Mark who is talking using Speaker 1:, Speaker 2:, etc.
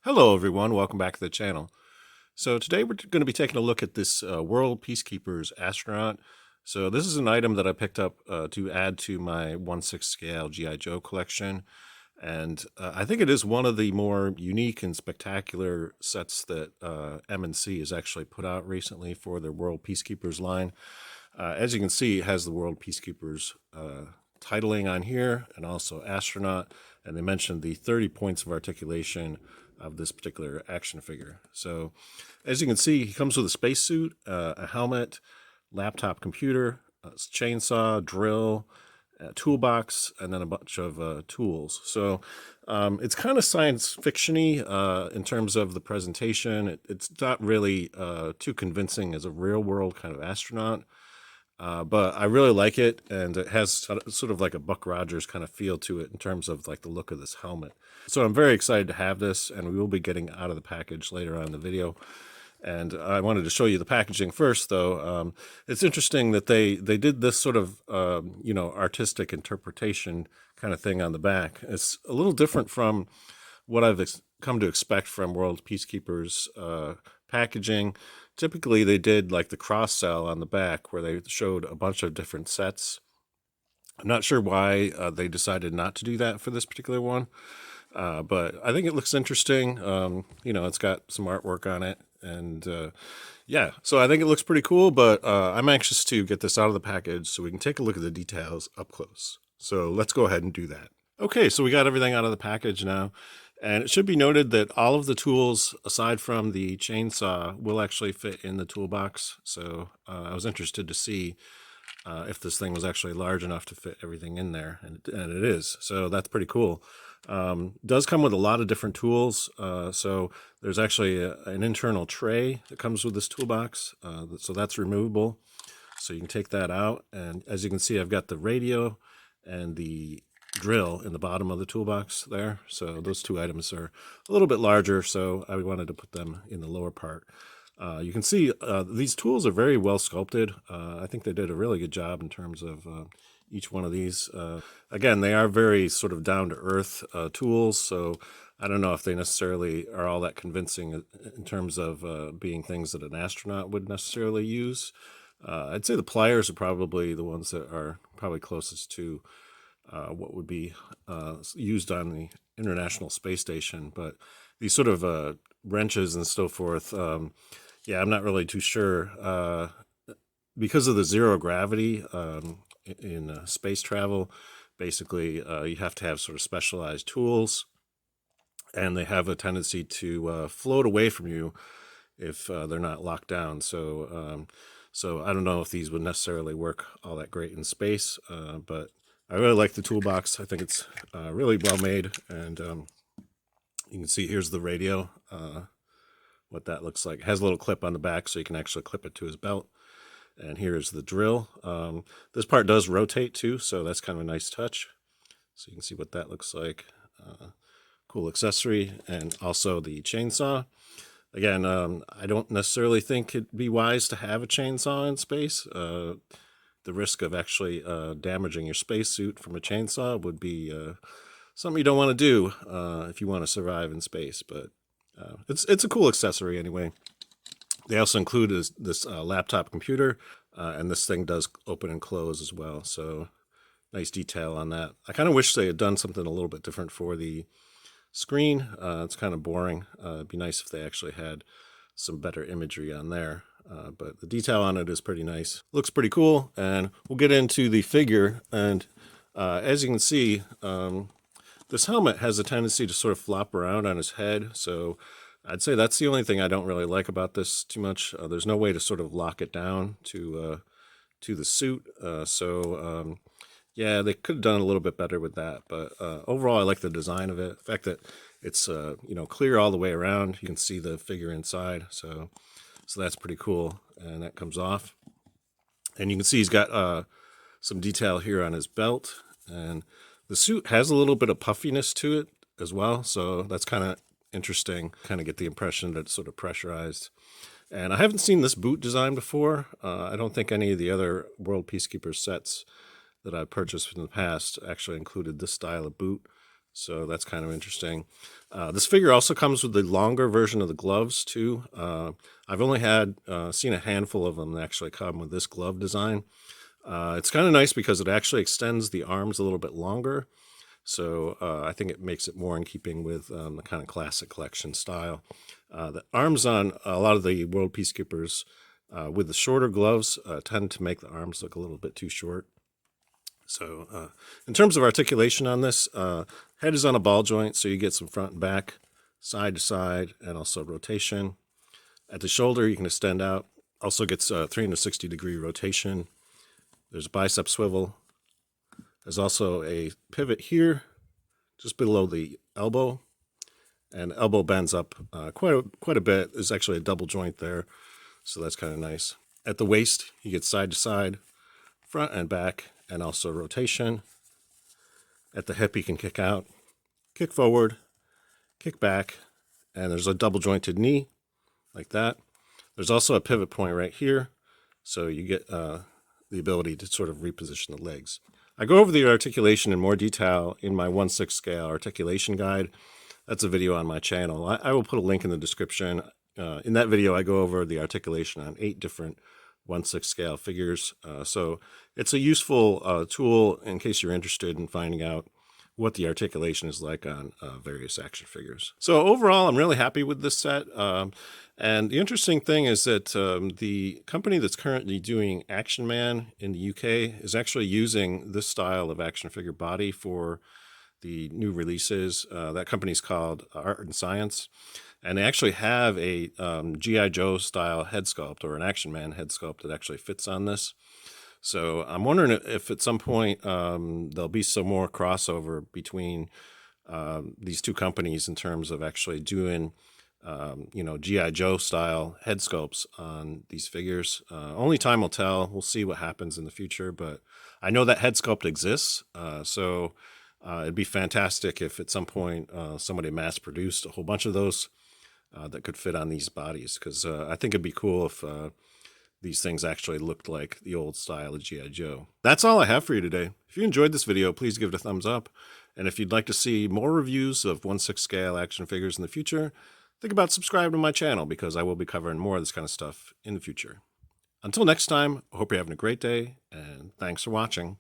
Speaker 1: Hello everyone, welcome back to the channel. So today we're going to be taking a look at this World Peacekeepers Astronaut. So this is an item that I picked up to add to my 1/6 scale G.I. Joe collection. And I think it is one of the more unique and spectacular sets that M&C has actually put out recently for their World Peacekeepers line. As you can see, it has the World Peacekeepers titling on here and also Astronaut. And they mentioned the 30 points of articulation of this particular action figure. So as you can see, he comes with a spacesuit, a helmet, laptop computer, a chainsaw, drill, a toolbox, and then a bunch of tools. So it's kind of science fiction-y in terms of the presentation. It's not really too convincing as a real-world kind of astronaut. But I really like it, and it has sort of like a Buck Rogers kind of feel to it in terms of like the look of this helmet. So I'm very excited to have this, and we will be getting out of the package later on in the video. And I wanted to show you the packaging first, though. It's interesting that they did this sort of artistic interpretation kind of thing on the back. It's a little different from what I've come to expect from World Peacekeepers packaging. Typically, they did like the cross sell on the back where they showed a bunch of different sets. I'm not sure why they decided not to do that for this particular one, but I think it looks interesting. It's got some artwork on it, and yeah, so I think it looks pretty cool, but I'm anxious to get this out of the package so we can take a look at the details up close. So let's go ahead and do that. Okay, so we got everything out of the package now. And it should be noted that all of the tools, aside from the chainsaw, will actually fit in the toolbox. So I was interested to see if this thing was actually large enough to fit everything in there, and it is. So that's pretty cool. Does come with a lot of different tools. So there's actually an internal tray that comes with this toolbox. So that's removable. So you can take that out. And as you can see, I've got the radio and the drill in the bottom of the toolbox there. So those two items are a little bit larger, so I wanted to put them in the lower part. You can see these tools are very well sculpted. I think they did a really good job in terms of each one of these. Again, they are very sort of down-to-earth tools, so I don't know if they necessarily are all that convincing in terms of being things that an astronaut would necessarily use. I'd say the pliers are probably the ones that are probably closest to what would be used on the International Space Station. But these sort of wrenches and so forth, yeah, I'm not really too sure. Because of the zero gravity in space travel, basically you have to have sort of specialized tools, and they have a tendency to float away from you if they're not locked down. So I don't know if these would necessarily work all that great in space, but I really like the toolbox. I think it's really well made, and you can see here's the radio, what that looks like. It has a little clip on the back, so you can actually clip it to his belt. And here's the drill. This part does rotate too, so that's kind of a nice touch. So you can see what that looks like. Cool accessory, and also the chainsaw. Again, I don't necessarily think it'd be wise to have a chainsaw in space. The risk of actually damaging your spacesuit from a chainsaw would be something you don't want to do if you want to survive in space. But it's a cool accessory anyway. They also include this laptop computer, and this thing does open and close as well. So nice detail on that. I kind of wish they had done something a little bit different for the screen. It's kind of boring. It'd be nice if they actually had some better imagery on there. But the detail on it is pretty nice. Looks pretty cool, and we'll get into the figure. And as you can see, this helmet has a tendency to sort of flop around on his head. So I'd say that's the only thing I don't really like about this too much. There's no way to sort of lock it down to the suit. Yeah, they could have done a little bit better with that. But overall, I like the design of it. The fact that it's clear all the way around. You can see the figure inside. So that's pretty cool. And that comes off. And you can see he's got some detail here on his belt. And the suit has a little bit of puffiness to it as well. So that's kind of interesting. Kind of get the impression that it's sort of pressurized. And I haven't seen this boot design before. I don't think any of the other World Peacekeepers sets that I've purchased in the past actually included this style of boot. So that's kind of interesting. This figure also comes with the longer version of the gloves too. I've only seen a handful of them that actually come with this glove design. It's kind of nice because it actually extends the arms a little bit longer. So I think it makes it more in keeping with the kind of classic collection style. The arms on a lot of the World Peacekeepers with the shorter gloves tend to make the arms look a little bit too short. So in terms of articulation on this, head is on a ball joint, so you get some front and back, side to side, and also rotation. At the shoulder, you can extend out. Also gets 360-degree rotation. There's a bicep swivel. There's also a pivot here, just below the elbow, and elbow bends up quite a bit. There's actually a double joint there, so that's kind of nice. At the waist, you get side to side, front and back, and also rotation. At the hip, you can kick out, kick forward, kick back, and there's a double jointed knee like that. There's also a pivot point right here, so you get the ability to sort of reposition the legs. I go over the articulation in more detail in my 1/6 scale articulation guide. That's a video on my channel. I will put a link in the description. In that video, I go over the articulation on 8 different 1/6 scale figures. So it's a useful tool in case you're interested in finding out what the articulation is like on various action figures. So overall, I'm really happy with this set. And the interesting thing is that the company that's currently doing Action Man in the UK is actually using this style of action figure body for the new releases. That company's called Art and Science. And they actually have a G.I. Joe style head sculpt, or an Action Man head sculpt that actually fits on this. So I'm wondering if at some point there'll be some more crossover between these two companies in terms of actually doing, G.I. Joe style head sculpts on these figures. Only time will tell. We'll see what happens in the future, but I know that head sculpt exists. So it'd be fantastic if at some point somebody mass produced a whole bunch of those that could fit on these bodies, because I think it'd be cool if these things actually looked like the old style of G.I. Joe. That's all I have for you today. If you enjoyed this video, please give it a thumbs up. And if you'd like to see more reviews of 1/6 scale action figures in the future, think about subscribing to my channel, because I will be covering more of this kind of stuff in the future. Until next time, I hope you're having a great day, and thanks for watching.